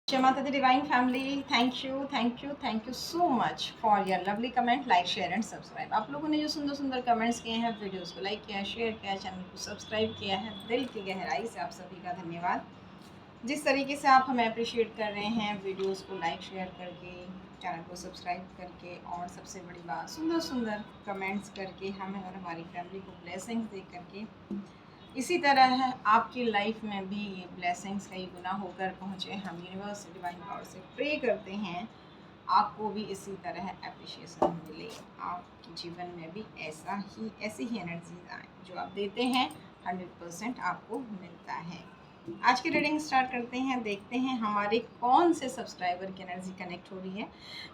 जय माता दी divine family, thank you so much for your lovely comment, like share and subscribe. आप लोगों ने जो सुंदर सुंदर कमेंट्स किए हैं, वीडियोस को लाइक किया, शेयर किया, चैनल को सब्सक्राइब किया है, दिल की गहराई से आप सभी का धन्यवाद। जिस तरीके से आप हमें अप्रिशिएट कर रहे हैं वीडियोस को लाइक शेयर करके, चैनल को सब्सक्राइब करके, और सबसे बड़ी बात सुंदर सुंदर कमेंट्स करके, हमें और हमारी फैमिली को ब्लेसिंग्स दे करके, इसी तरह आपकी लाइफ में भी ये ब्लेसिंग्स कई गुना होकर पहुँचे। हम यूनिवर्स डिवाइन पावर से प्रे करते हैं आपको भी इसी तरह अप्रिशिएशन मिले, आपके जीवन में भी ऐसी ही एनर्जीज आए जो आप देते हैं 100% आपको मिलता है। आज की रीडिंग स्टार्ट करते हैं, देखते हैं हमारे कौन से सब्सक्राइबर की एनर्जी कनेक्ट हो रही है।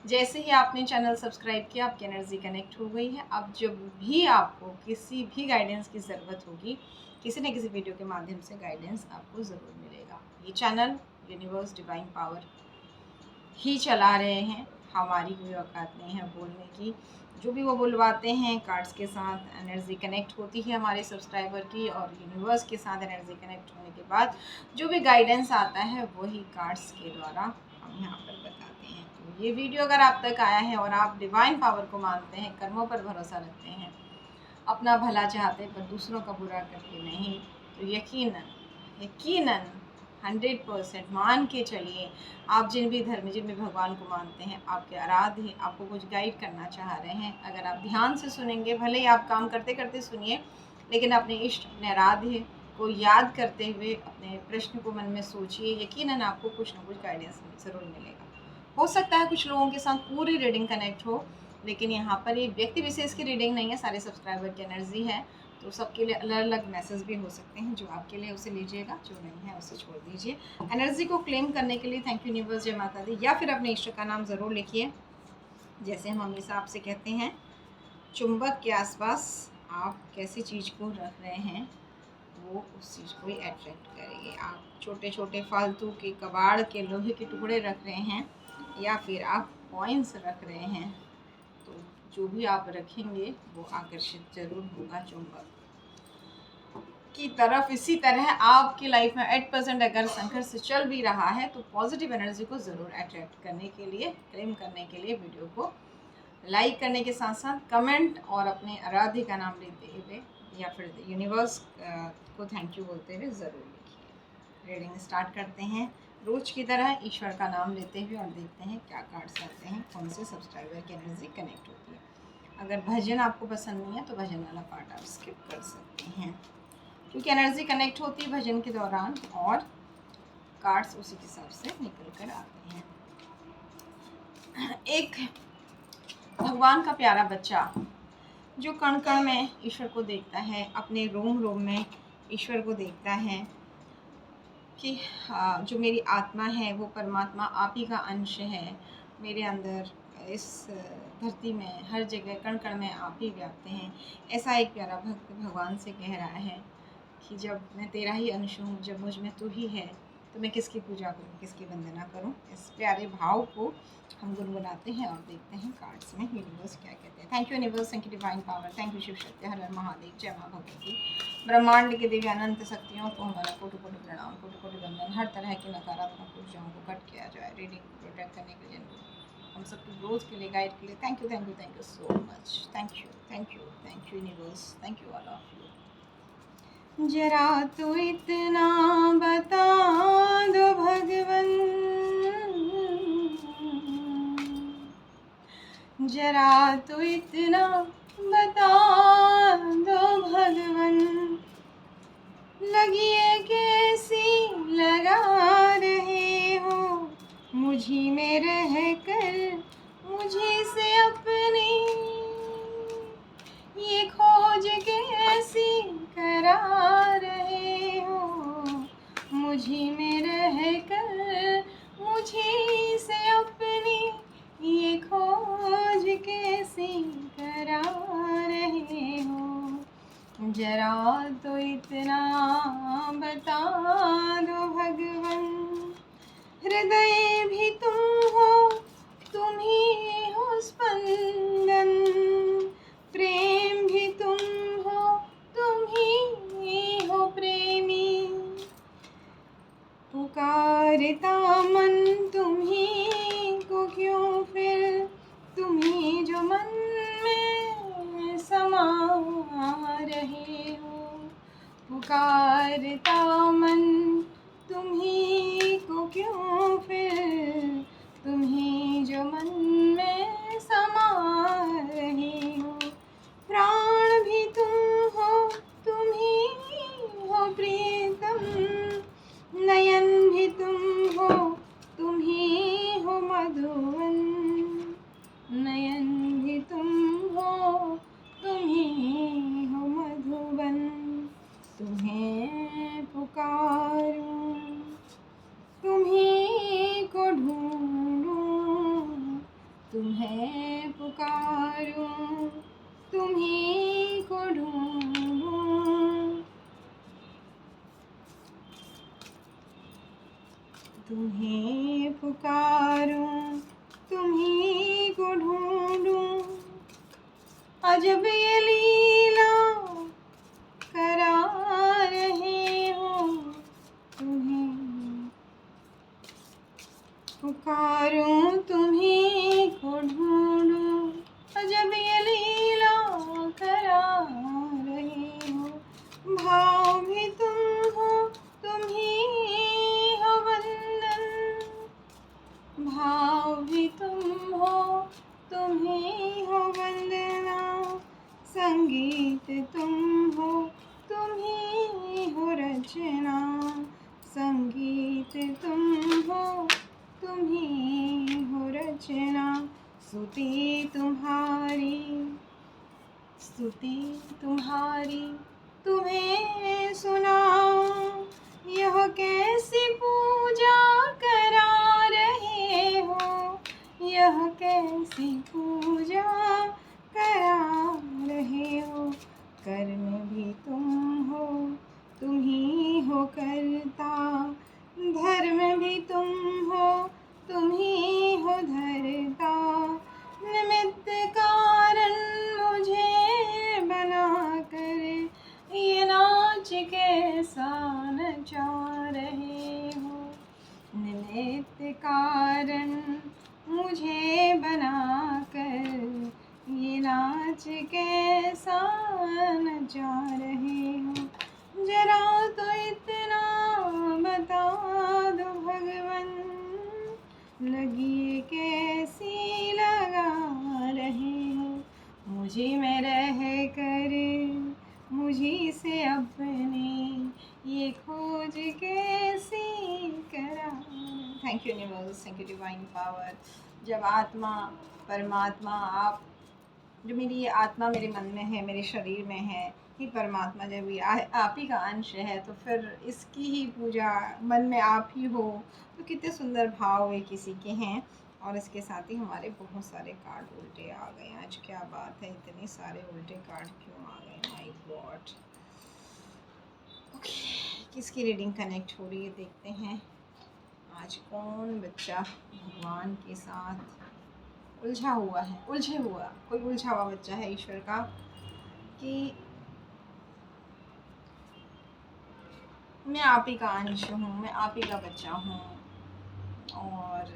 जैसे ही आपने चैनल सब्सक्राइब किया, आपकी एनर्जी कनेक्ट हो गई है। अब जब भी आपको किसी भी गाइडेंस की ज़रूरत होगी, किसी न किसी वीडियो के माध्यम से गाइडेंस आपको ज़रूर मिलेगा। ये चैनल यूनिवर्स डिवाइन पावर ही चला रहे हैं, हमारी कोई औकात नहीं है बोलने की। जो भी वो बुलवाते हैं, कार्ड्स के साथ एनर्जी कनेक्ट होती है हमारे सब्सक्राइबर की, और यूनिवर्स के साथ एनर्जी कनेक्ट होने के बाद जो भी गाइडेंस आता है वही कार्ड्स के द्वारा हम यहाँ पर बताते हैं। तो ये वीडियो अगर आप तक आया है और आप डिवाइन पावर को मानते हैं, कर्मों पर भरोसा रखते हैं, अपना भला चाहते पर दूसरों का बुरा करके नहीं, तो यकीनन 100% मान के चलिए, आप जिन भी धर्म, जिन भी भगवान को मानते हैं, आपके आराध्य आपको कुछ गाइड करना चाह रहे हैं। अगर आप ध्यान से सुनेंगे, भले ही आप काम करते करते सुनिए, लेकिन अपने इष्ट, अपने आराध्य को याद करते हुए अपने प्रश्न को मन में सोचिए, यकीनन आपको कुछ ना कुछ गाइडेंस ज़रूर मिलेगा। हो सकता है कुछ लोगों के साथ पूरी रीडिंग कनेक्ट हो, लेकिन यहाँ पर ये व्यक्ति विशेष की रीडिंग नहीं है, सारे सब्सक्राइबर की एनर्जी है, तो सबके लिए अलग अलग मैसेज भी हो सकते हैं। जो आपके लिए उसे लीजिएगा, जो नहीं है उसे छोड़ दीजिए। एनर्जी को क्लेम करने के लिए थैंक यू यूनिवर्स, जय माता दी, या फिर अपने इष्ट का नाम ज़रूर लिखिए। जैसे हम हमेशा आपसे कहते हैं, चुंबक के आसपास आप कैसी चीज़ को रख रहे हैं, वो उस चीज़ को ही अट्रैक्ट करेगी। आप छोटे छोटे फालतू के कबाड़ के लोहे के टुकड़े रख रहे हैं, या फिर आप कॉइन्स रख रहे हैं, तो जो भी आप रखेंगे वो आकर्षित जरूर होगा चुंबक की तरफ। इसी तरह आपकी लाइफ में 8% अगर संघर्ष चल भी रहा है, तो पॉजिटिव एनर्जी को ज़रूर अट्रैक्ट करने के लिए, क्लेम करने के लिए वीडियो को लाइक करने के साथ साथ कमेंट और अपने आराध्य का नाम लेते हुए या फिर यूनिवर्स को थैंक यू बोलते हुए ज़रूर लिखिए। रीडिंग स्टार्ट करते हैं रोज की तरह, ईश्वर का नाम लेते हुए, और देखते हैं क्या कार्ड्स आते हैं, कौन से सब्सक्राइबर की एनर्जी कनेक्ट होती है। अगर भजन आपको पसंद नहीं है तो भजन वाला पार्ट आप स्किप कर सकते हैं, क्योंकि एनर्जी कनेक्ट होती है भजन के दौरान और कार्ड्स उसी के हिसाब से निकल कर आते हैं। एक भगवान का प्यारा बच्चा जो कण कण में ईश्वर को देखता है, अपने रोम रोम में ईश्वर को देखता है कि जो मेरी आत्मा है वो परमात्मा आप ही का अंश है, मेरे अंदर इस धरती में हर जगह कण कण में आप ही व्याप्त हैं। ऐसा एक प्यारा भक्त भगवान से कह रहा है कि जब मैं तेरा ही अंश हूँ, जब मुझ में तू ही है, तो मैं किसकी पूजा करूँ, किसकी वंदना करूँ। इस प्यारे भाव को हम गुनगुनाते हैं और देखते हैं कार्ड्स में यूनिवर्स क्या कहते हैं। Thank you universe, thank you divine power, thank you Shiv Shakti, हर हर महादेव, जय माँ भगवती। ब्रह्मांड के दिव्य अनंत शक्तियों को हमारा कोटि कोटि प्रणाम, कोटि कोटि वंदन। हर तरह की नकारात्मक ऊर्जाओं को कट किया जाए, रीडिंग को प्रोटेक्ट करने के लिए, हम सबकी ग्रोथ के लिए, गाइड के लिए thank you so much. Thank you universe, thank you all of you. जरा तो इतना बता दो भगवन, जरा तो इतना बता दो भगवन, लगिए कैसी लगा रहे हो, मुझी में रह कर मुझी से अपनी ये खोज कैसी करा रहे हो, मुझी में रह कर मुझी से अपनी ये खोज कैसी करा रहे हो, जरा तो इतना बता दो भगवन, हृदय भी तुम हो, तुम ही हो स्पंदन, प्रेम भी तुम ही हो प्रेमी, पुकारता मन रहे हो। पुकारता मन तुम्ही को क्यों फिर, तुम्ही जो मन में समा रहे हो। प्राण भी तुम हो, तुम्ही हो प्रीतम, नयन भी तुम हो, तुम्ही हो मधुवन, नयन भी तुम हो, तुम्ही हो मधुबन। तुम्हें पुकारूं, तुम्ही को ढूंढूं, तुम्हें पुकारूं, तुम्ही को ढूंढूं, तुम्हें पुकारूं, तुम्ही को ढूंढूं। अजब ये लीला करा रहे हो, तुम्हें पुकारूं, तुम्ही को ढूंढूं। अजब ये लीला करा रहे हो। भाव भी तुम हो, तुम्ही हो वंदन, भाव भी तुम हो, तुम्ही हो वंदना। संगीत तुम हो, तुम्ही हो रचना, संगीत तुम हो, तुम्ही हो रचना। स्तुति तुम्हारी, स्तुति तुम्हारी, तुम्हें सुनाऊं। यह कैसी पूजा करा रहे हो, यह कैसी पूजा करा रहे हो। कर्म भी तुम हो, तुम ही हो करता, धर्म भी तुम हो, तुम ही हो धरता। निमित्त कारण मुझे बना कर, ये नाच कैसा नचा रहे हो। निमित्त कारण मुझे बना कर, ये नाच कैसा नचा रहे हो। जरा तो इतना बता दो भगवन, लगी कैसी लगा रहे हो। मुझे में रह कर मुझी से अपने, ये खोज कैसी करा। Thank you universe, thank you divine power. जब आत्मा परमात्मा, आप जो मेरी ये आत्मा मेरे मन में है, मेरे शरीर में है, ही परमात्मा जब ये आप ही का अंश है, तो फिर इसकी ही पूजा मन में आप ही हो, तो कितने सुंदर भाव ये किसी के हैं। और इसके साथ ही हमारे बहुत सारे कार्ड उल्टे आ गए। आज क्या बात है, इतने सारे उल्टे कार्ड क्यों आ गए, माय गॉड। ओके, किसकी रीडिंग कनेक्ट हो रही है देखते हैं। आज कौन बच्चा भगवान के साथ उलझा हुआ है, कोई उलझा हुआ बच्चा है ईश्वर का, कि मैं आप ही का अंश हूँ, मैं आप ही का बच्चा हूँ, और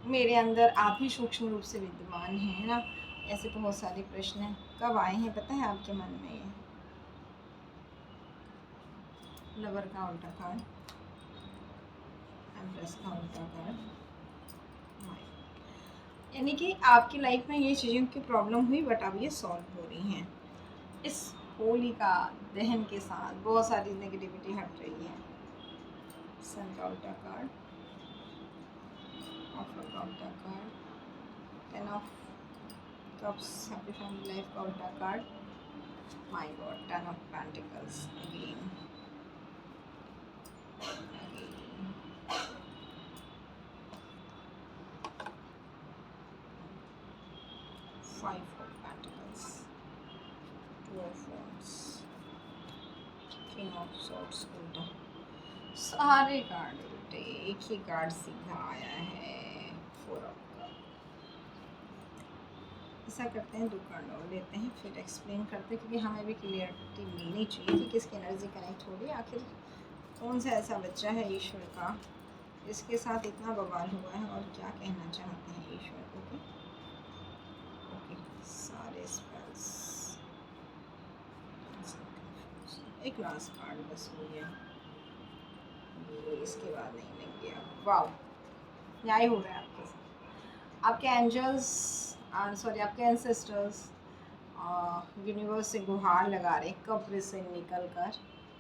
मेरे अंदर आप ही सूक्ष्म रूप से विद्यमान हैं ना। ऐसे बहुत सारे प्रश्न कब आए हैं पता है आपके मन में। ये लवर का उल्टा कार्ड, एम्प्रेस का उल्टा कार्ड, यानी कि आपकी लाइफ में ये चीज़ों की प्रॉब्लम हुई, बट अब ये सॉल्व हो रही हैं। इस होली का दहन के साथ बहुत सारी नेगेटिविटी हट रही है। सन का उल्टा कार्ड, ऑफर का उल्टा card, 10 of cups, happy family life का उल्टा card, my God, 10 of pentacles again, 5 of Pentacles, 2 of Wands, King of Swords उल्टा, सारे कार्ड उल्टे, एक ही कार्ड सीधा आया है, 4 of Cups। ऐसा करते हैं, 2 कार्ड और लेते हैं, फिर एक्सप्लेन करते हैं, क्योंकि हमें भी क्लियरिटी मिलनी चाहिए कि किसकी एनर्जी कनेक्ट हो रही है। आखिर कौन सा ऐसा बच्चा है ईश्वर का जिसके साथ इतना बवाल हुआ है, और क्या कहना चाहते हैं ईश्वर को। ओके, सारे स्पेल्स एक लास्ट कार्ड बस हो गया, ये इसके बाद नहीं लेंगे आप। वाओ, न्याय हो रहा है आपके साथ। आपके एंजल्स, सॉरी आपके एंसेस्टर्स यूनिवर्स से गुहार लगा रहे कब्र से निकल कर।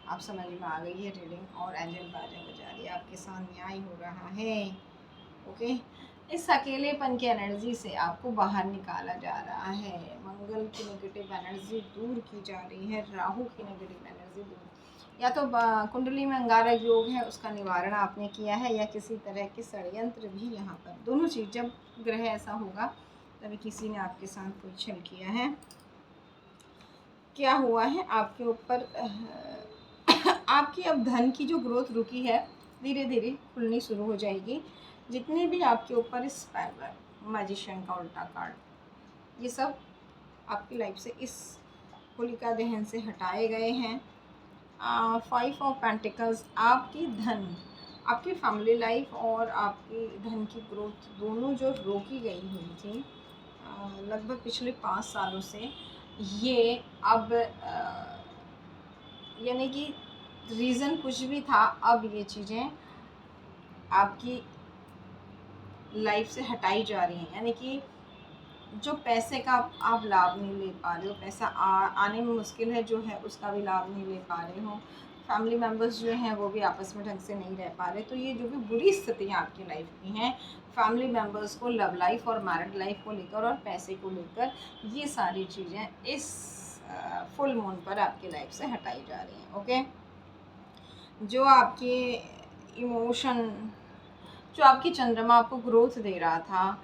आप समझ में आ गई है रीडिंग, और एंजल बाजें बजा रही है, आपके साथ न्याय हो रहा है। ओके, इस अकेलेपन की एनर्जी से आपको बाहर निकाला जा रहा है। मंगल की नेगेटिव एनर्जी दूर की जा रही है, राहु की नेगेटिव एनर्जी दूर, या तो कुंडली में अंगारक योग है उसका निवारण आपने किया है, या किसी तरह के षड्यंत्र भी यहाँ पर, दोनों चीज़, जब ग्रह ऐसा होगा तभी किसी ने आपके साथ कोई छल किया है। क्या हुआ है आपके ऊपर, आपकी अब धन की जो ग्रोथ रुकी है धीरे धीरे खुलनी शुरू हो जाएगी। जितने भी आपके ऊपर स्पाइरल, मैजिशियन का उल्टा कार्ड, ये सब आपकी लाइफ से इस होलिका दहन से हटाए गए हैं। 5 ऑफ पेंटिकल्स, आपकी धन, आपकी फैमिली लाइफ और आपकी धन की ग्रोथ दोनों जो रोकी गई हुई थी लगभग पिछले 5 सालों से, ये अब यानी कि रीज़न कुछ भी था, अब ये चीज़ें आपकी लाइफ से हटाई जा रही हैं। यानी कि जो पैसे का आप लाभ नहीं ले पा रहे हो, पैसा आने में मुश्किल है जो है, उसका भी लाभ नहीं ले पा रहे हो। फैमिली मेम्बर्स जो हैं वो भी आपस में ढंग से नहीं रह पा रहे। तो ये जो भी बुरी स्थितियाँ आपकी लाइफ की हैं, फैमिली मेम्बर्स को, लव लाइफ और मैरिड लाइफ को लेकर और पैसे को लेकर, ये सारी चीज़ें इस फुल मून पर आपकी लाइफ से हटाई जा रही हैं। ओके, जो आपके इमोशन, जो आपकी चंद्रमा आपको ग्रोथ दे रहा था,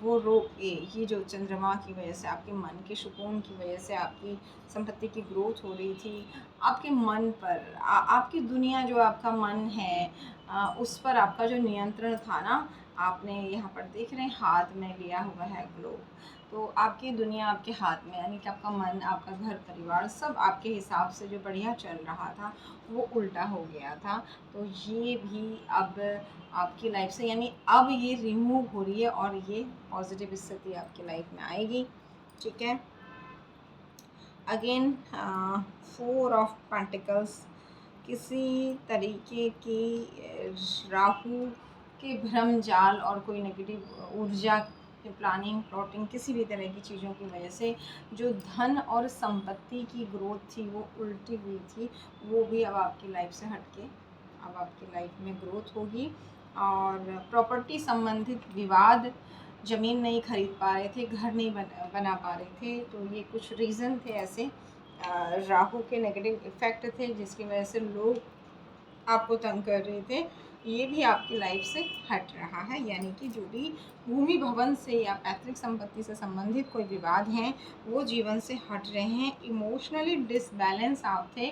वो ये जो चंद्रमा की वजह से, आपके मन के सुकून की वजह से, आपकी संपत्ति की ग्रोथ हो रही थी, आपके मन पर, आपकी दुनिया जो आपका मन है, उस पर आपका जो नियंत्रण था ना, आपने यहाँ पर देख रहे हैं हाथ में लिया हुआ है ग्लोब, तो आपकी दुनिया आपके हाथ में, यानी कि आपका मन, आपका घर परिवार सब आपके हिसाब से जो बढ़िया चल रहा था वो उल्टा हो गया था। तो ये भी अब आपकी लाइफ से, यानी अब ये रिमूव हो रही है और ये पॉजिटिव स्थिति आपकी लाइफ में आएगी। ठीक है, अगेन 4 ऑफ पेंटिकल्स, किसी तरीके की राहु के भ्रम जाल और कोई नेगेटिव ऊर्जा की प्लानिंग, प्लॉटिंग, किसी भी तरह की चीज़ों की वजह से जो धन और संपत्ति की ग्रोथ थी वो उल्टी हुई थी, वो भी अब आपकी लाइफ से हटके अब आपकी लाइफ में ग्रोथ होगी। और प्रॉपर्टी संबंधित विवाद, ज़मीन नहीं खरीद पा रहे थे, घर नहीं बना पा रहे थे, तो ये कुछ रीज़न थे ऐसे, राहु के नेगेटिव इफ़ेक्ट थे जिसकी वजह से लोग आपको तंग कर रहे थे, ये भी आपकी लाइफ से हट रहा है। यानी कि जो भी भूमि भवन से या पैतृक संपत्ति से संबंधित कोई विवाद हैं वो जीवन से हट रहे हैं। इमोशनली डिसबैलेंस आप थे,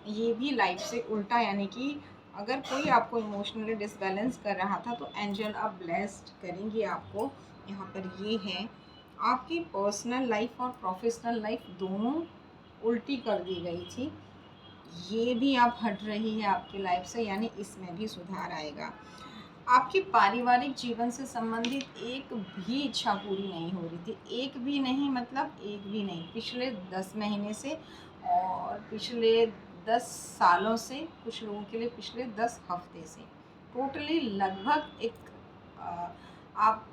ये भी लाइफ से उल्टा, यानी कि अगर कोई आपको इमोशनली डिसबैलेंस कर रहा था तो एंजल अब ब्लेस्ड करेंगे आपको। यहाँ पर ये है, आपकी पर्सनल लाइफ और प्रोफेशनल लाइफ दोनों उल्टी कर दी गई थी, ये भी आप हट रही है आपकी लाइफ से, यानी इसमें भी सुधार आएगा। आपकी पारिवारिक जीवन से संबंधित एक भी इच्छा पूरी नहीं हो रही थी, एक भी नहीं, मतलब एक भी नहीं, पिछले 10 महीने से और पिछले 10 सालों से, कुछ लोगों के लिए पिछले 10 हफ्ते से, टोटली लगभग एक आप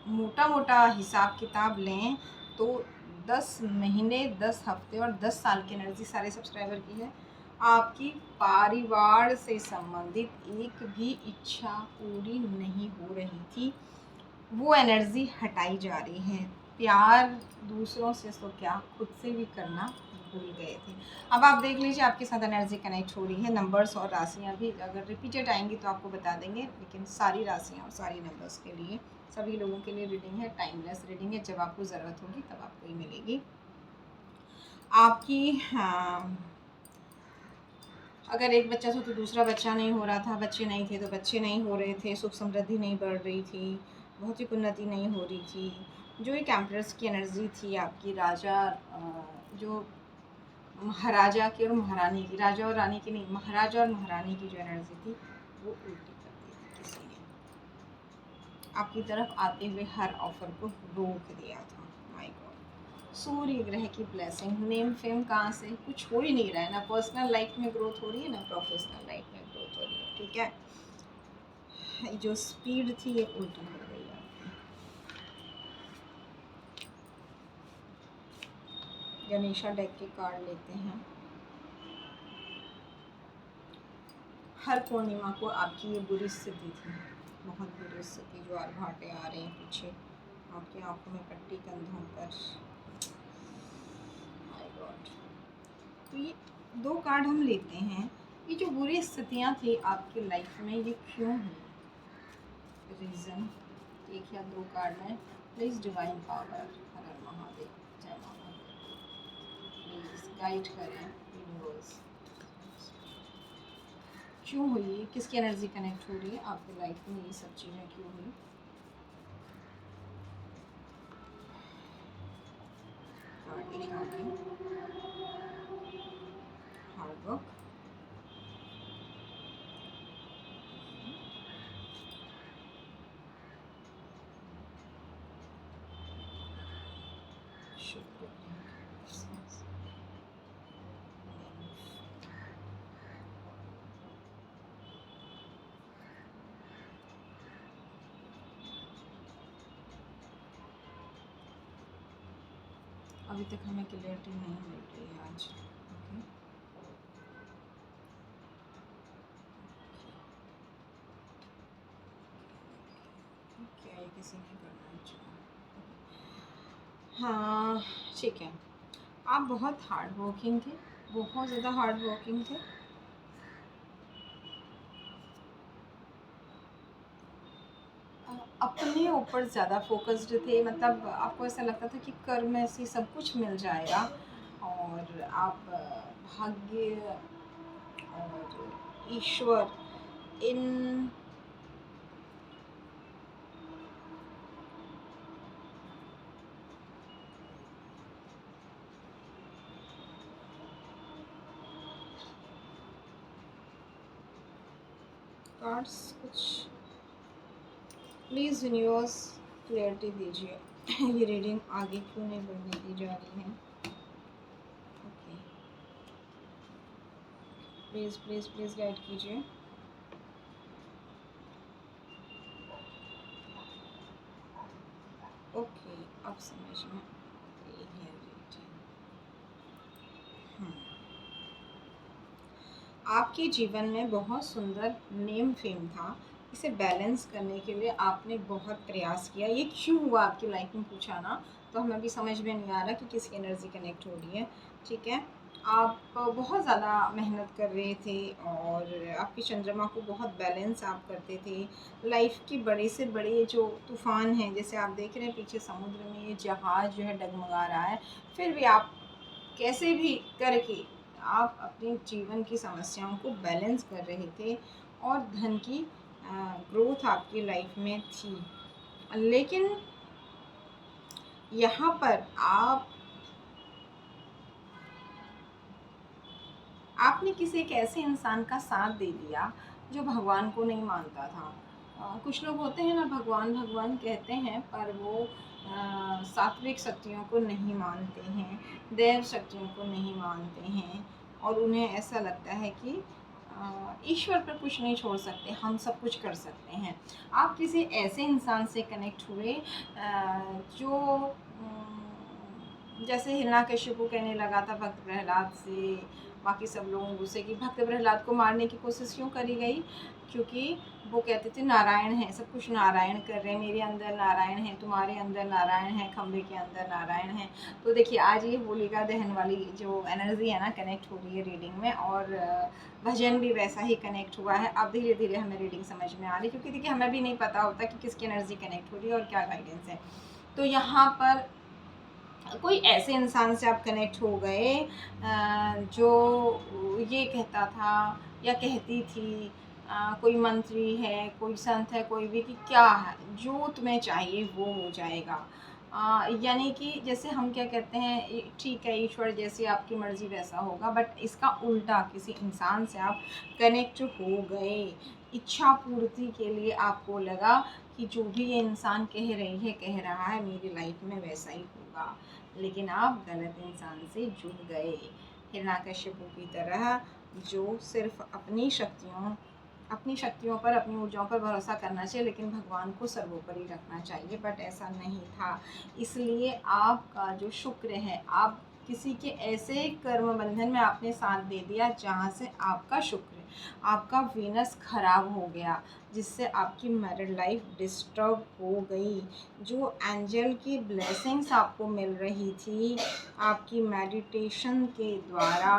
मोटा मोटा हिसाब किताब लें तो 10 महीने, 10 हफ्ते और 10 साल की एनर्जी सारे सब्सक्राइबर की है। आपकी परिवार से संबंधित एक भी इच्छा पूरी नहीं हो रही थी, वो एनर्जी हटाई जा रही है। प्यार दूसरों से तो क्या, खुद से भी करना भूल गए थे। अब आप देख लीजिए आपके साथ एनर्जी कनेक्ट हो रही है। नंबर्स और राशियाँ भी अगर रिपीटेड आएंगी तो आपको बता देंगे, लेकिन सारी राशियाँ और सारी नंबर्स के लिए, सभी लोगों के लिए रीडिंग है, टाइमलेस रीडिंग है, जब आपको ज़रूरत होगी तब आपको ही मिलेगी। आपकी अगर एक बच्चा था तो दूसरा बच्चा नहीं हो रहा था, बच्चे नहीं थे तो बच्चे नहीं हो रहे थे, सुख समृद्धि नहीं बढ़ रही थी, भौतिक उन्नति नहीं हो रही थी। जो एक एम्प्रेस की एनर्जी थी आपकी, राजा जो महाराजा की और महारानी की, राजा और रानी की नहीं, महाराजा और महारानी की जो एनर्जी थी वो उल्टी कर दी थी किसी ने, आपकी तरफ आते हुए हर ऑफर को रोक दिया था। माय गॉड, सूर्य ग्रह की ब्लेसिंग, नेम फेम कहाँ से, कुछ हो ही नहीं रहा है, ना पर्सनल लाइफ में ग्रोथ हो रही है ना प्रोफेशनल लाइफ में ग्रोथ हो रही है। ठीक है, जो स्पीड थी ये उल्टी हो गई है। गणेशा डेक के कार्ड लेते हैं। हर पूर्णिमा को आपकी ये बुरी स्थिति थी, बहुत बुरी स्थिति, जो आरभाटे आ रहे हैं पीछे आपकी आंखों में, पट्टी कंधों पर। My God. तो ये दो कार्ड हम लेते हैं, ये जो बुरी स्थितियाँ थी आपकी लाइफ में ये क्यों हुई, रीज़न। एक या दो कार्ड में प्लीज़ डिवाइन पावर, हर हर महादेव, जय महादेव, प्लीज़ गाइड करें यूनिवर्स, क्यों हुई, किसकी एनर्जी कनेक्ट हो रही है आपकी लाइफ में, ये सब चीज़ें क्यों हुई। हार्ड वर्क, अभी तक हमें क्लियरिटी नहीं मिल रही है आज। ओके, क्या ये किसी ने करना चाहिए। हाँ ठीक है, आप बहुत हार्ड वर्किंग थे, बहुत ज़्यादा हार्ड वर्किंग थे। अपने ऊपर ज़्यादा फोकस्ड थे, मतलब आपको ऐसा लगता था कि कर्म से सब कुछ मिल जाएगा, और आप भाग्य और ईश्वर इन कार्ड्स कुछ प्लीज़ यूनिवर्स क्लियरिटी दीजिए। ये रीडिंग आगे क्यों नहीं बढ़ने दी जा रही है। Okay, please please please guide कीजिए। ओके, अब समझ में आ गई है रीडिंग। आपके जीवन में बहुत सुंदर नेम फेम था, इसे बैलेंस करने के लिए आपने बहुत प्रयास किया। ये क्यों हुआ आपकी लाइफ में पूछा ना, तो हमें भी समझ में नहीं आ रहा कि किसकी एनर्जी कनेक्ट हो रही है। ठीक है, आप बहुत ज़्यादा मेहनत कर रहे थे, और आपकी चंद्रमा को बहुत बैलेंस आप करते थे। लाइफ की बड़े से बड़े जो तूफ़ान हैं, जैसे आप देख रहे हैं पीछे समुद्र में ये जहाज़ जो है डगमगा रहा है, फिर भी आप कैसे भी करके आप अपने जीवन की समस्याओं को बैलेंस कर रहे थे, और धन की ग्रोथ आपकी लाइफ में थी। लेकिन यहाँ पर आपने किसी एक ऐसे इंसान का साथ दे दिया जो भगवान को नहीं मानता था। कुछ लोग होते हैं ना, भगवान भगवान कहते हैं, पर वो सात्विक शक्तियों को नहीं मानते हैं, देव शक्तियों को नहीं मानते हैं, और उन्हें ऐसा लगता है कि ईश्वर पर कुछ नहीं छोड़ सकते, हम सब कुछ कर सकते हैं। आप किसी ऐसे इंसान से कनेक्ट हुए जो जैसे हिरण्याकश्यप कहने लगा था भक्त प्रहलाद से, बाकी सब लोगों गुस्से की, भक्त प्रहलाद को मारने की कोशिश क्यों करी गई, क्योंकि वो कहते थे नारायण है, सब कुछ नारायण कर रहे हैं, मेरे अंदर नारायण है, तुम्हारे अंदर नारायण है, खम्बे के अंदर नारायण है। तो देखिए आज ये होलिका दहन वाली जो एनर्जी है ना कनेक्ट हो रही है रीडिंग में, और भजन भी वैसा ही कनेक्ट हुआ है। अब धीरे धीरे हमें रीडिंग समझ में आ रही है, क्योंकि देखिए हमें भी नहीं पता होता कि किसकी एनर्जी कनेक्ट हो रही है और क्या गाइडेंस है। तो यहाँ पर कोई ऐसे इंसान से आप कनेक्ट हो गए जो ये कहता था या कहती थी, कोई मंत्री है, कोई संत है, कोई भी, कि क्या है जो तुम्हें चाहिए वो हो जाएगा। यानी कि जैसे हम क्या कहते हैं, ठीक है ईश्वर जैसी आपकी मर्ज़ी वैसा होगा, बट इसका उल्टा किसी इंसान से आप कनेक्ट हो गए। इच्छा पूर्ति के लिए आपको लगा कि जो भी ये इंसान कह रहा है मेरी लाइफ में वैसा ही होगा। लेकिन आप गलत इंसान से जुड़ गए। हिरण्यकश्यपु की तरह, जो सिर्फ अपनी शक्तियों पर, अपनी ऊर्जाओं पर भरोसा करना चाहिए, लेकिन भगवान को सर्वोपरि रखना चाहिए, बट ऐसा नहीं था। इसलिए आपका जो शुक्र है, आप किसी के ऐसे कर्म बंधन में आपने साथ दे दिया जहाँ से आपका शुक्र, आपका वीनस खराब हो गया, जिससे आपकी मैरिड लाइफ डिस्टर्ब हो गई। जो एंजल की ब्लेसिंग्स आपको मिल रही थी आपकी मेडिटेशन के द्वारा,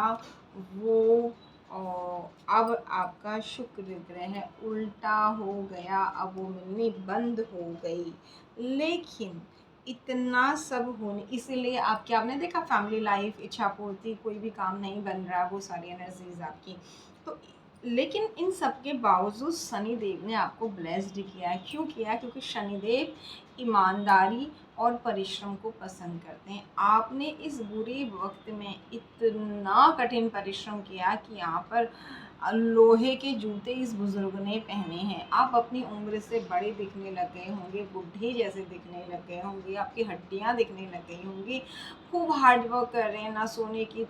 वो अब आपका शुक्र ग्रह उल्टा हो गया, अब वो मिलनी बंद हो गई। लेकिन इतना सब होने, इसीलिए आपके, आपने देखा फैमिली लाइफ, इच्छा पूर्ति, कोई भी काम नहीं बन रहा, वो सारी एनर्जीज आपकी। तो लेकिन इन सब के बावजूद शनि देव ने आपको ब्लेस्ड किया है। क्यों किया? क्योंकि शनिदेव ईमानदारी और परिश्रम को पसंद करते हैं। आपने इस बुरे वक्त में इतना कठिन परिश्रम किया कि यहाँ पर लोहे के जूते इस बुजुर्ग ने पहने हैं। आप अपनी उम्र से बड़े दिखने लग गए होंगे, बुढ़े जैसे दिखने लग गए होंगे, आपकी हड्डियाँ दिखने लग गई होंगी। खूब हार्ड वर्क कर रहे हैं, ना सोने की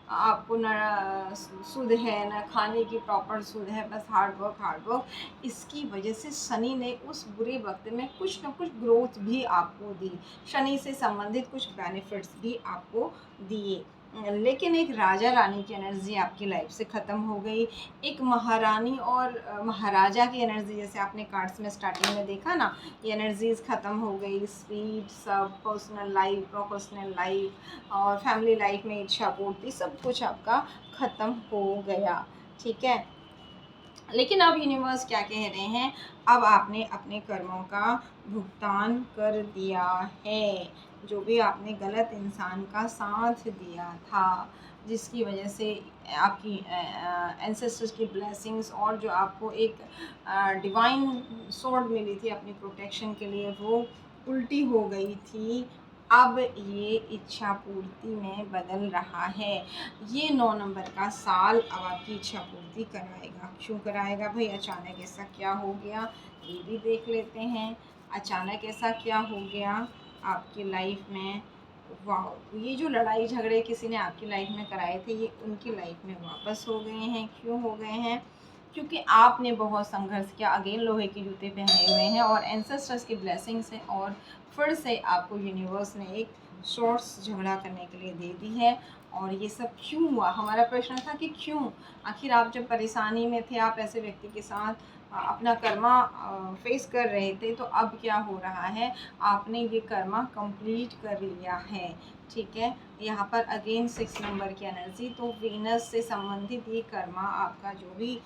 आपको न सुध है, न खाने की प्रॉपर सुध है, बस हार्ड वर्क। इसकी वजह से शनि ने उस बुरे वक्त में कुछ न कुछ ग्रोथ भी आपको दी, शनि से संबंधित कुछ बेनिफिट्स भी आपको दिए। लेकिन एक राजा रानी की एनर्जी आपकी लाइफ से ख़त्म हो गई। एक महारानी और महाराजा की एनर्जी, जैसे आपने कार्ड्स में स्टार्टिंग में देखा ना, ये एनर्जीज ख़त्म हो गई। स्पीड, सब पर्सनल लाइफ, प्रोफेशनल लाइफ और फैमिली लाइफ में इच्छा पूर्ति, सब कुछ आपका ख़त्म हो गया। ठीक है, लेकिन अब यूनिवर्स क्या कह रहे हैं? अब आपने अपने कर्मों का भुगतान कर दिया है। जो भी आपने गलत इंसान का साथ दिया था, जिसकी वजह से आपकी एंसेस्टर्स की ब्लेसिंग्स और जो आपको एक डिवाइन सोर्ड मिली थी अपनी प्रोटेक्शन के लिए, वो उल्टी हो गई थी। अब ये इच्छा पूर्ति में बदल रहा है। ये 9 नंबर का साल अब आपकी इच्छा पूर्ति कराएगा। क्यों कराएगा भाई? अचानक ऐसा क्या हो गया, ये भी देख लेते हैं। अचानक ऐसा क्या हो गया आपकी लाइफ में? वाह, ये जो लड़ाई झगड़े किसी ने आपकी लाइफ में कराए थे, ये उनकी लाइफ में वापस हो गए हैं। क्यों हो गए हैं? क्योंकि आपने बहुत संघर्ष किया, अगेन लोहे के जूते पहने हुए हैं और एंसेस्टर्स की ब्लेसिंग्स हैं, और फिर से आपको यूनिवर्स ने एक सोर्स झगड़ा करने के लिए दे दी है। और ये सब क्यों हुआ? हमारा प्रश्न था कि क्यों? आखिर आप जब परेशानी में थे, आप ऐसे व्यक्ति के साथ अपना कर्मा फेस कर रहे थे, तो अब क्या हो रहा है? आपने ये कर्मा कंप्लीट कर लिया है। ठीक है, यहाँ पर अगेन 6 नंबर की एनर्जी, तो वीनस से संबंधित ये कर्मा आपका जो भी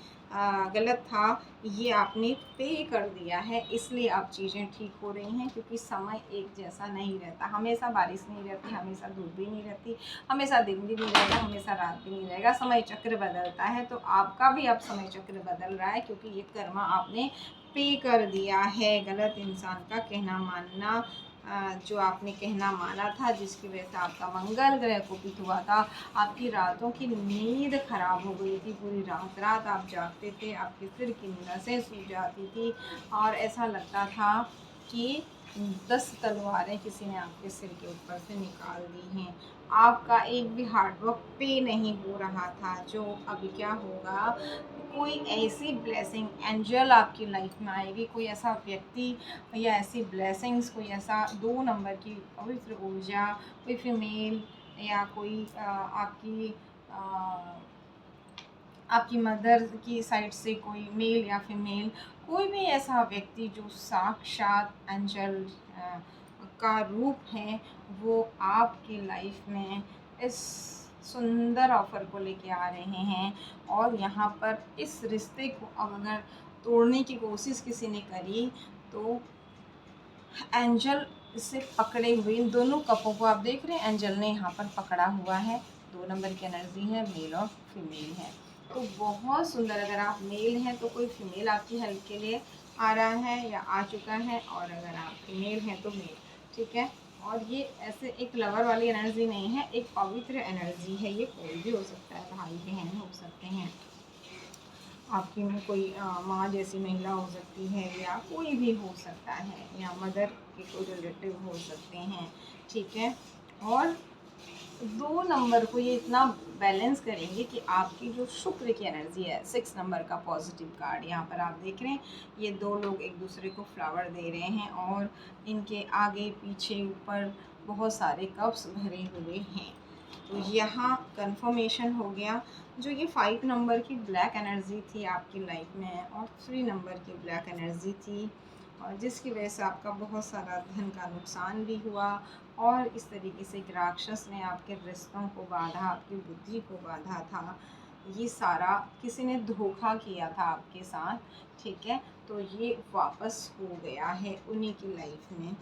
गलत था, ये आपने पे कर दिया है। इसलिए अब चीज़ें ठीक हो रही हैं, क्योंकि समय एक जैसा नहीं रहता। हमेशा बारिश नहीं रहती, हमेशा धूप भी नहीं रहती, हमेशा दिन भी नहीं रहेगा, हमेशा रात भी नहीं रहेगा। समय चक्र बदलता है, तो आपका भी अब समय चक्र बदल रहा है, क्योंकि ये कर्मा आपने पे कर दिया है। गलत इंसान का कहना मानना, जो आपने कहना माना था, जिसकी वजह से आपका मंगल ग्रह कुपित हुआ था, आपकी रातों की नींद खराब हो गई थी। पूरी रात रात आप जागते थे, आपके सिर की नसें सूज जाती थी और ऐसा लगता था कि 10 तलवारें किसी ने आपके सिर के ऊपर से निकाल दी हैं। आपका एक भी हार्डवर्क पे नहीं हो रहा था। जो अभी क्या होगा, कोई ऐसी ब्लेसिंग एंजल आपकी लाइफ में आएगी, कोई ऐसा व्यक्ति या ऐसी ब्लेसिंग्स, कोई ऐसा 2 नंबर की पवित्र ऊर्जा, कोई फीमेल या कोई आपकी मदर की साइड से कोई मेल या फीमेल, कोई भी ऐसा व्यक्ति जो साक्षात एंजल का रूप है, वो आपकी लाइफ में इस सुंदर ऑफर को लेके आ रहे हैं। और यहाँ पर इस रिश्ते को अब अगर तोड़ने की कोशिश किसी ने करी, तो एंजल से पकड़े हुए इन दोनों कपों को आप देख रहे हैं, एंजल ने यहाँ पर पकड़ा हुआ है। 2 नंबर की एनर्जी है, मेल और फीमेल है। तो बहुत सुंदर। अगर आप मेल हैं तो कोई फीमेल आपकी हेल्प के लिए आ रहा है या आ चुका है, और अगर आप फीमेल हैं तो मेल। ठीक है, और ये ऐसे एक लवर वाली एनर्जी नहीं है, एक पवित्र एनर्जी है। ये कोई भी हो सकता है, भाई बहन हो सकते हैं, आपकी में कोई माँ जैसी महिला हो सकती है, या कोई भी हो सकता है, या मदर के कोई रिलेटिव हो सकते हैं। ठीक है, और 2 नंबर को ये इतना बैलेंस करेंगे कि आपकी जो शुक्र की एनर्जी है, 6 नंबर का पॉजिटिव कार्ड यहाँ पर आप देख रहे हैं, ये 2 लोग एक दूसरे को फ्लावर दे रहे हैं और इनके आगे पीछे ऊपर बहुत सारे कप्स भरे हुए हैं। तो यहाँ कंफर्मेशन हो गया। जो ये 5 नंबर की ब्लैक एनर्जी थी आपकी लाइफ में और 3 नंबर की ब्लैक एनर्जी थी, और जिसकी वजह से आपका बहुत सारा धन का नुकसान भी हुआ, और इस तरीके से एक राक्षस ने आपके रिश्तों को बांधा, आपकी बुद्धि को बांधा था। ये सारा किसी ने धोखा किया था आपके साथ, ठीक है। तो ये वापस हो गया है उन्हीं की लाइफ में।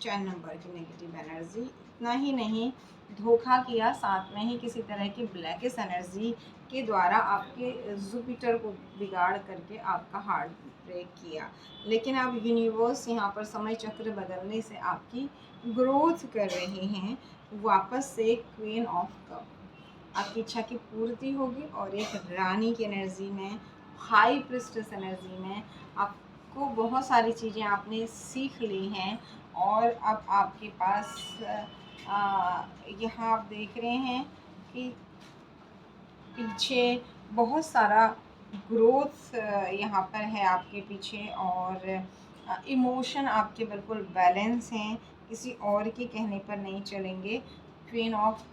4 नंबर की नेगेटिव एनर्जी, इतना ही नहीं, धोखा किया, साथ में ही किसी तरह की ब्लैकिश एनर्जी के द्वारा आपके जुपिटर को बिगाड़ करके आपका हार्ट ब्रेक किया। लेकिन अब यूनिवर्स यहाँ पर समय चक्र बदलने से आपकी ग्रोथ कर रहे हैं। वापस से क्वीन ऑफ कप, आपकी इच्छा की पूर्ति होगी, और एक रानी की एनर्जी में, हाई प्रिस्टेस एनर्जी में आपको बहुत सारी चीज़ें आपने सीख ली हैं, और अब आपके पास यहाँ आप देख रहे हैं कि पीछे बहुत सारा ग्रोथ यहाँ पर है आपके पीछे, और इमोशन आपके बिल्कुल बैलेंस हैं, किसी और के कहने पर नहीं चलेंगे। Queen of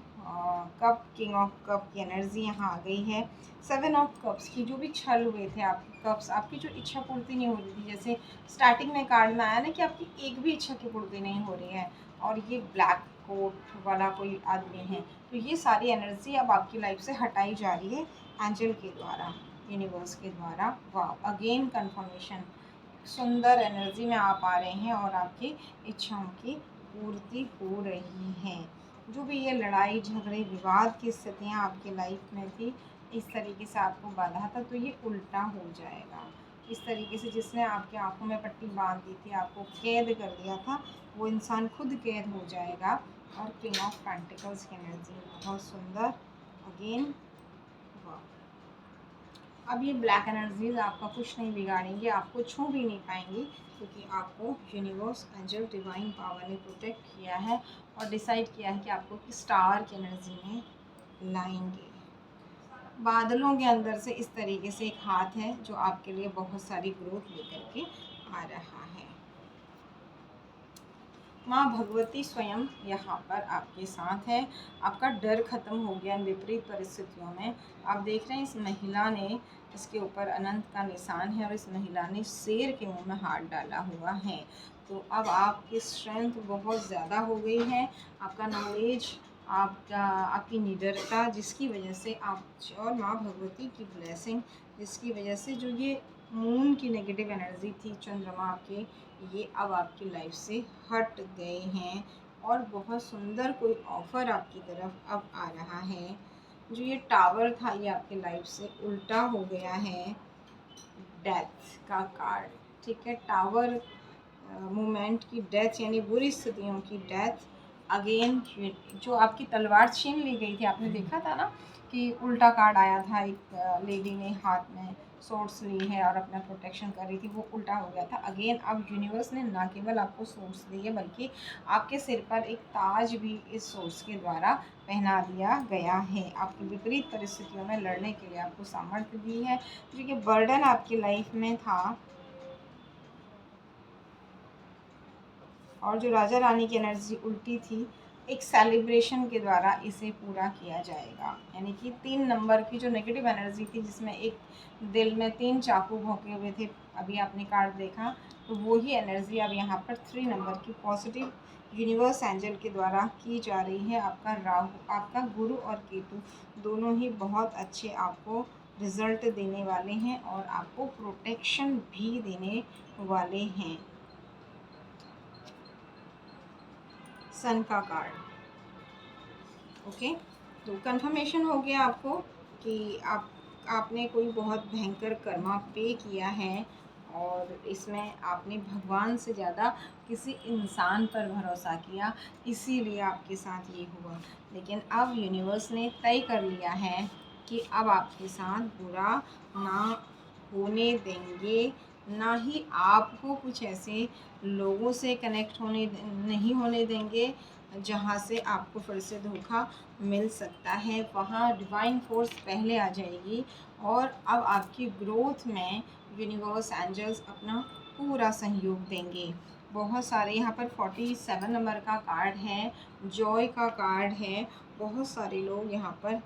cup, king of cup की एनर्जी यहाँ आ गई है। 7 ऑफ कप्स की जो भी छल हुए थे आपके कप्स, आपकी जो इच्छा पूर्ति नहीं हो रही थी, जैसे स्टार्टिंग में कार्ड में आया ना कि आपकी एक भी इच्छा की पूर्ति नहीं हो रही है, और ये ब्लैक कोट वाला कोई आदमी है, तो ये सारी एनर्जी अब आपकी लाइफ से हटाई जा रही है एंजल के द्वारा, यूनिवर्स के द्वारा। वाह, अगेन कंफर्मेशन, सुंदर एनर्जी में आप आ रहे हैं और आपकी इच्छाओं की पूर्ति हो रही है। जो भी ये लड़ाई झगड़े विवाद की स्थितियाँ आपकी लाइफ में थी, इस तरीके से आपको बाधा था, तो ये उल्टा हो जाएगा। इस तरीके से जिसने आपकी आंखों में पट्टी बांध दी थी, आपको कैद कर दिया था, वो इंसान खुद कैद हो जाएगा। और किंग ऑफ पेंटिकल्स की एनर्जी बहुत सुंदर, अगेन वाह। अब ये ब्लैक एनर्जीज आपका कुछ नहीं बिगाड़ेंगे, आपको छू भी नहीं पाएंगी, क्योंकि आपको यूनिवर्स, एंजल, डिवाइन पावर ने प्रोटेक्ट किया है और डिसाइड किया है कि आपको किस स्टार की एनर्जी में लाएंगे। बादलों के अंदर से इस तरीके से एक हाथ है जो आपके लिए बहुत सारी ग्रोथ लेकर के आ रहा है। माँ भगवती स्वयं यहाँ पर आपके साथ है। आपका डर खत्म हो गया इन विपरीत परिस्थितियों में। आप देख रहे हैं इस महिला ने, इसके ऊपर अनंत का निशान है, और इस महिला ने शेर के मुंह में हाथ डाला हुआ है। तो अब आपकी स्ट्रेंथ बहुत ज़्यादा हो गई है, आपका नॉलेज, आपकी निडरता, जिसकी वजह से आप, और माँ भगवती की ब्लेसिंग, जिसकी वजह से जो ये मून की नेगेटिव एनर्जी थी, चंद्रमा आपके, ये अब आपकी लाइफ से हट गए हैं, और बहुत सुंदर कोई ऑफ़र आपकी तरफ अब आ रहा है। जो ये टावर था, ये आपकी लाइफ से उल्टा हो गया है। डेथ का कार्ड, ठीक है, टावर मोमेंट की डेथ, यानी बुरी स्थितियों की डेथ। अगेन जो आपकी तलवार छीन ली गई थी, आपने देखा था ना कि उल्टा कार्ड आया था, एक लेडी ने हाथ में सोर्स ली है और अपना प्रोटेक्शन कर रही थी, वो उल्टा हो गया था। अगेन अब यूनिवर्स ने ना केवल आपको सोर्स दी है, बल्कि आपके सिर पर एक ताज भी इस सोर्स के द्वारा पहना दिया गया है। आपकी विपरीत परिस्थितियों में लड़ने के लिए आपको सामर्थ्य दी है। जो कि बर्डन आपकी लाइफ में था, और जो राजा रानी की एनर्जी उल्टी थी, एक सेलिब्रेशन के द्वारा इसे पूरा किया जाएगा। यानी कि 3 नंबर की जो नेगेटिव एनर्जी थी, जिसमें एक दिल में 3 चाकू भोंके हुए थे, अभी आपने कार्ड देखा, तो वो ही एनर्जी अब यहाँ पर 3 नंबर की पॉजिटिव यूनिवर्स एंजल के द्वारा की जा रही है। आपका राहु, आपका गुरु और केतु दोनों ही बहुत अच्छे आपको रिजल्ट देने वाले हैं, और आपको प्रोटेक्शन भी देने वाले हैं। सन का कार्ड, ओके। तो कंफर्मेशन हो गया आपको कि आपने कोई बहुत भयंकर कर्मा पे किया है, और इसमें आपने भगवान से ज़्यादा किसी इंसान पर भरोसा किया, इसीलिए आपके साथ ये हुआ। लेकिन अब यूनिवर्स ने तय कर लिया है कि अब आपके साथ बुरा ना होने देंगे, ना ही आपको कुछ ऐसे लोगों से कनेक्ट नहीं होने देंगे जहाँ से आपको फिर से धोखा मिल सकता है, वहाँ डिवाइन फोर्स पहले आ जाएगी और अब आपकी ग्रोथ में यूनिवर्स एंजल्स अपना पूरा सहयोग देंगे। बहुत सारे यहाँ पर 47 नंबर का कार्ड है, जॉय का कार्ड है। बहुत सारे लोग यहाँ पर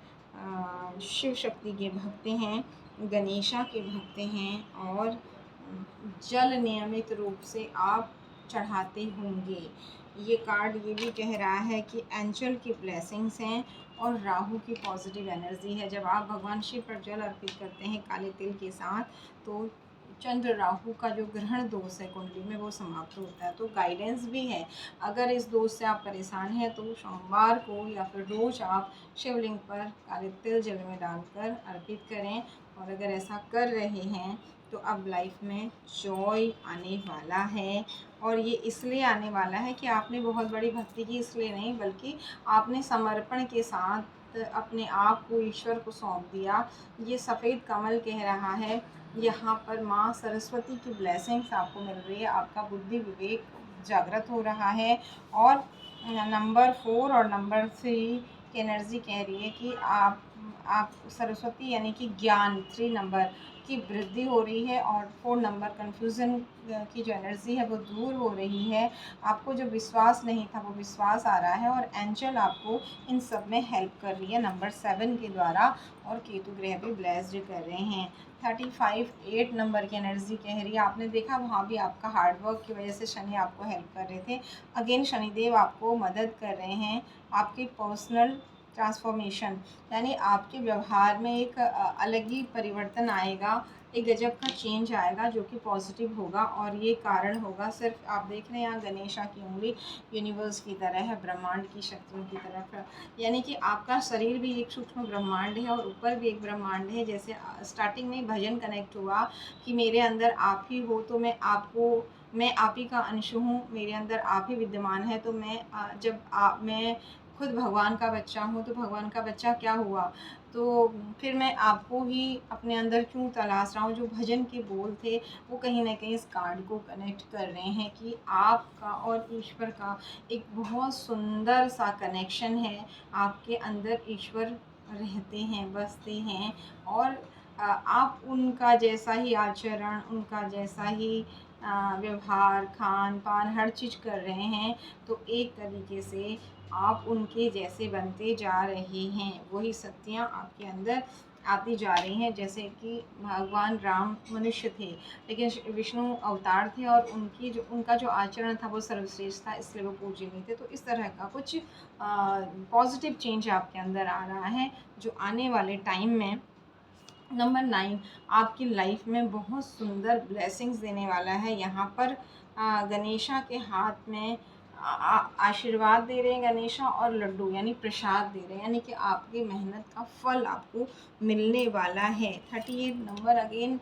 शिव शक्ति के भक्त हैं, गणेशा के भक्त हैं और जल नियमित रूप से आप चढ़ाते होंगे। ये कार्ड ये भी कह रहा है कि एंजल की ब्लेसिंग्स हैं और राहु की पॉजिटिव एनर्जी है। जब आप भगवान शिव पर जल अर्पित करते हैं काले तिल के साथ, तो चंद्र राहु का जो ग्रहण दोष है कुंडली में वो समाप्त होता है। तो गाइडेंस भी है, अगर इस दोष से आप परेशान हैं तो सोमवार को या फिर रोज़ आप शिवलिंग पर काले तिल जल में डालकर अर्पित करें। और अगर ऐसा कर रहे हैं तो अब लाइफ में जॉय आने वाला है। और ये इसलिए आने वाला है कि आपने बहुत बड़ी भक्ति की, इसलिए नहीं बल्कि आपने समर्पण के साथ अपने आप को ईश्वर को सौंप दिया। ये सफ़ेद कमल कह रहा है, यहाँ पर माँ सरस्वती की ब्लेसिंग्स आपको मिल रही है, आपका बुद्धि विवेक जागृत हो रहा है। और नंबर 4 और नंबर 3 की एनर्जी कह रही है कि आप सरस्वती यानी कि ज्ञान 3 नंबर की वृद्धि हो रही है और 4 नंबर कन्फ्यूज़न की जो एनर्जी है वो दूर हो रही है। आपको जो विश्वास नहीं था वो विश्वास आ रहा है और एंजल आपको इन सब में हेल्प कर रही है नंबर 7 के द्वारा। और केतु ग्रह भी ब्लेस्ड कर रहे हैं। 8 नंबर की एनर्जी कह रही है, आपने देखा वहाँ भी आपका हार्डवर्क की वजह से शनि आपको हेल्प कर रहे थे, अगेन शनिदेव आपको मदद कर रहे हैं। आपकी पर्सनल ट्रांसफॉर्मेशन यानी आपके व्यवहार में एक अलग ही परिवर्तन आएगा, एक गजब का चेंज आएगा जो कि पॉजिटिव होगा। और ये कारण होगा सिर्फ आप देख रहे हैं यहाँ गणेशा की उंगली यूनिवर्स की तरह है, ब्रह्मांड की शक्तियों की तरफ, यानी कि आपका शरीर भी एक सूक्ष्म ब्रह्मांड है और ऊपर भी एक ब्रह्मांड है। जैसे स्टार्टिंग में भजन कनेक्ट हुआ कि मेरे अंदर आप ही हो, तो मैं आप ही का अंश हूँ, मेरे अंदर आप ही विद्यमान है। तो मैं खुद भगवान का बच्चा हूँ, तो भगवान का बच्चा क्या हुआ, तो फिर मैं आपको ही अपने अंदर क्यों तलाश रहा हूँ। जो भजन के बोल थे वो कहीं ना कहीं इस कार्ड को कनेक्ट कर रहे हैं कि आपका और ईश्वर का एक बहुत सुंदर सा कनेक्शन है। आपके अंदर ईश्वर रहते हैं, बसते हैं और आप उनका जैसा ही आचरण, उनका जैसा ही व्यवहार, खान पान हर चीज़ कर रहे हैं। तो एक तरीके से आप उनके जैसे बनते जा रहे हैं, वही शक्तियाँ आपके अंदर आती जा रही हैं। जैसे कि भगवान राम मनुष्य थे लेकिन विष्णु अवतार थे और उनका जो आचरण था वो सर्वश्रेष्ठ था, इसलिए वो पूजनीय थे। तो इस तरह का कुछ पॉजिटिव चेंज आपके अंदर आ रहा है जो आने वाले टाइम में नंबर 9 आपकी लाइफ में बहुत सुंदर ब्लेसिंग्स देने वाला है। यहाँ पर गणेशा के हाथ में आशीर्वाद दे रहे हैं गणेशा, और लड्डू यानी प्रसाद दे रहे हैं, यानी कि आपकी मेहनत का फल आपको मिलने वाला है। 38 नंबर अगेन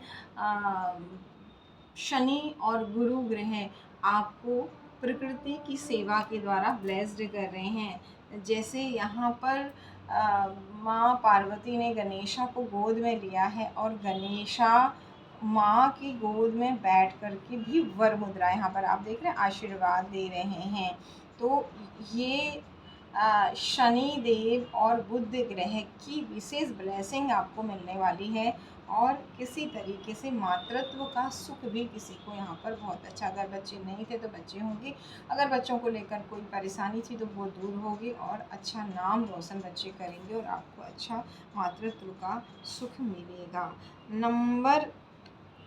शनि और गुरु ग्रह आपको प्रकृति की सेवा के द्वारा ब्लेस्ड कर रहे हैं। जैसे यहाँ पर माँ पार्वती ने गणेशा को गोद में लिया है और गणेशा माँ की गोद में बैठ कर के भी वर मुद्रा यहाँ पर आप देख रहे हैं आशीर्वाद दे रहे हैं। तो ये शनि देव और बुध ग्रह की विशेष ब्लेसिंग आपको मिलने वाली है और किसी तरीके से मातृत्व का सुख भी किसी को यहाँ पर बहुत अच्छा, अगर बच्चे नहीं थे तो बच्चे होंगे, अगर बच्चों को लेकर कोई परेशानी थी तो वो दूर होगी और अच्छा नाम रोशन बच्चे करेंगे और आपको अच्छा मातृत्व का सुख मिलेगा। नंबर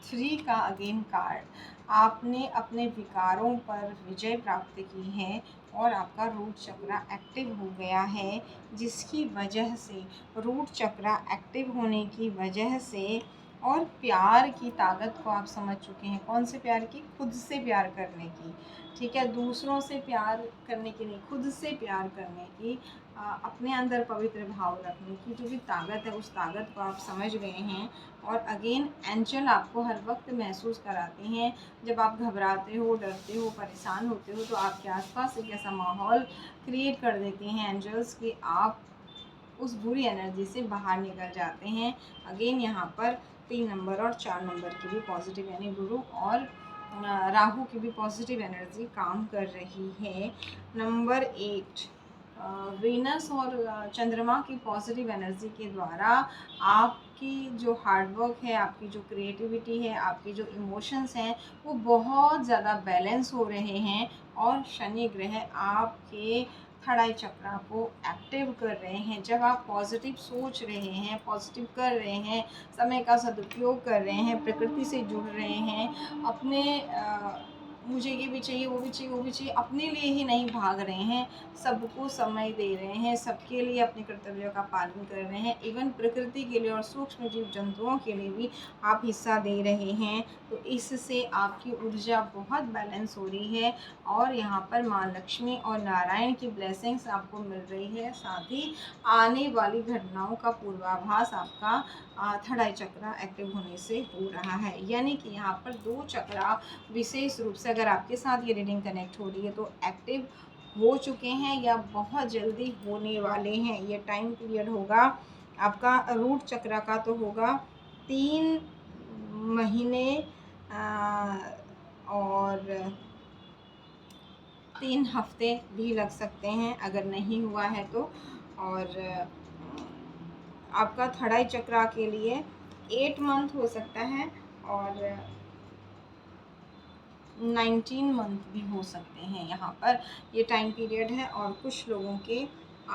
3 का अगेन कार्ड, आपने अपने विकारों पर विजय प्राप्त की है और आपका रूट चक्र एक्टिव हो गया है, जिसकी वजह से रूट चक्र एक्टिव होने की वजह से और प्यार की ताकत को आप समझ चुके हैं। कौन से प्यार की? खुद से प्यार करने की, ठीक है, दूसरों से प्यार करने की नहीं, खुद से प्यार करने की, अपने अंदर पवित्र भाव रखने की जो भी ताकत है उस ताकत को आप समझ गए हैं। और अगेन एंजल आपको हर वक्त महसूस कराते हैं जब आप घबराते हो, डरते हो, परेशान होते हो, तो आपके आसपास एक ऐसा माहौल क्रिएट कर देते हैं एंजल्स कि आप उस बुरी एनर्जी से बाहर निकल जाते हैं। अगेन यहाँ पर 3 नंबर और 4 नंबर की भी पॉजिटिव यानी गुरु और राहु की भी पॉजिटिव एनर्जी काम कर रही है। नंबर 8, वीनस और चंद्रमा की पॉजिटिव एनर्जी के द्वारा आपकी जो हार्डवर्क है, आपकी जो क्रिएटिविटी है, आपके जो इमोशंस हैं वो बहुत ज़्यादा बैलेंस हो रहे हैं। और शनि ग्रह आपके थर्ड चक्र को एक्टिव कर रहे हैं। जब आप पॉजिटिव सोच रहे हैं, पॉजिटिव कर रहे हैं, समय का सदुपयोग कर रहे हैं, प्रकृति से जुड़ रहे हैं, अपने मुझे ये भी चाहिए, वो भी चाहिए, वो भी चाहिए, अपने लिए ही नहीं भाग रहे हैं, सबको समय दे रहे हैं, सबके लिए अपने कर्तव्यों का पालन कर रहे हैं, इवन प्रकृति के लिए और सूक्ष्म जीव जंतुओं के लिए भी आप हिस्सा दे रहे हैं, तो इससे आपकी ऊर्जा बहुत बैलेंस हो रही है। और यहाँ पर माँ लक्ष्मी और नारायण की ब्लेसिंग्स आपको मिल रही है। साथ ही आने वाली घटनाओं का पूर्वाभास आपका थर्ड आई चक्र एक्टिव होने से हो रहा है। यानी कि यहाँ पर 2 चक्र विशेष रूप से अगर आपके साथ ये रीडिंग कनेक्ट हो रही है तो एक्टिव हो चुके हैं या बहुत जल्दी होने वाले हैं। ये टाइम पीरियड होगा आपका रूट चक्र का, तो होगा 3 महीने और 3 हफ्ते भी लग सकते हैं अगर नहीं हुआ है तो। और आपका थर्ड आई चक्र के लिए 8 मंथ हो सकता है और 19 मंथ भी हो सकते हैं। यहाँ पर ये टाइम पीरियड है और कुछ लोगों के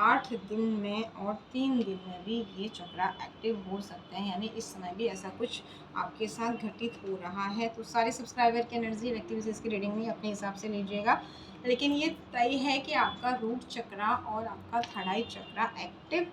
8 दिन में और 3 दिन में भी ये चक्र एक्टिव हो सकते हैं। यानी इस समय भी ऐसा कुछ आपके साथ घटित हो रहा है। तो सारे सब्सक्राइबर की एनर्जी व्यक्ति विशेष की रीडिंग नहीं, अपने हिसाब से लीजिएगा, लेकिन ये तय है कि आपका रूट चक्र और आपका थर्ड आई चक्र एक्टिव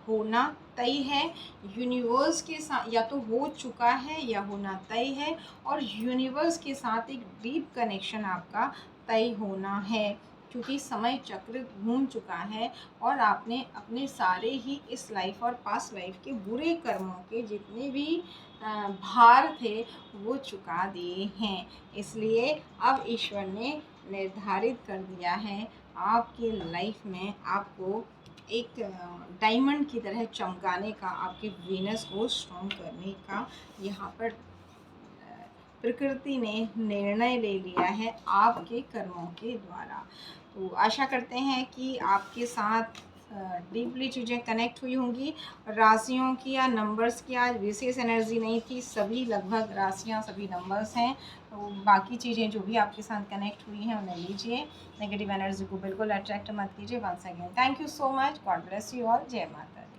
होना तय है। यूनिवर्स के साथ या तो हो चुका है या होना तय है, और यूनिवर्स के साथ एक डीप कनेक्शन आपका तय होना है, क्योंकि समय चक्र घूम चुका है और आपने अपने सारे ही इस लाइफ और पास्ट लाइफ के बुरे कर्मों के जितने भी भार थे वो चुका दिए हैं। इसलिए अब ईश्वर ने निर्धारित कर दिया है आपके लाइफ में आपको एक डायमंड की तरह चमकाने का, आपके वीनस को स्ट्रॉन्ग करने का यहाँ पर प्रकृति ने निर्णय ले लिया है आपके कर्मों के द्वारा। तो आशा करते हैं कि आपके साथ डीपली चीज़ें कनेक्ट हुई होंगी। राशियों की या नंबर्स की आज विशेष एनर्जी नहीं थी, सभी लगभग राशियां, सभी नंबर्स हैं। तो बाकी चीज़ें जो भी आपके साथ कनेक्ट हुई हैं उन्हें लीजिए, नेगेटिव एनर्जी को बिल्कुल अट्रैक्ट मत कीजिए। Once again thank you so much, god bless you all, जय माता दी।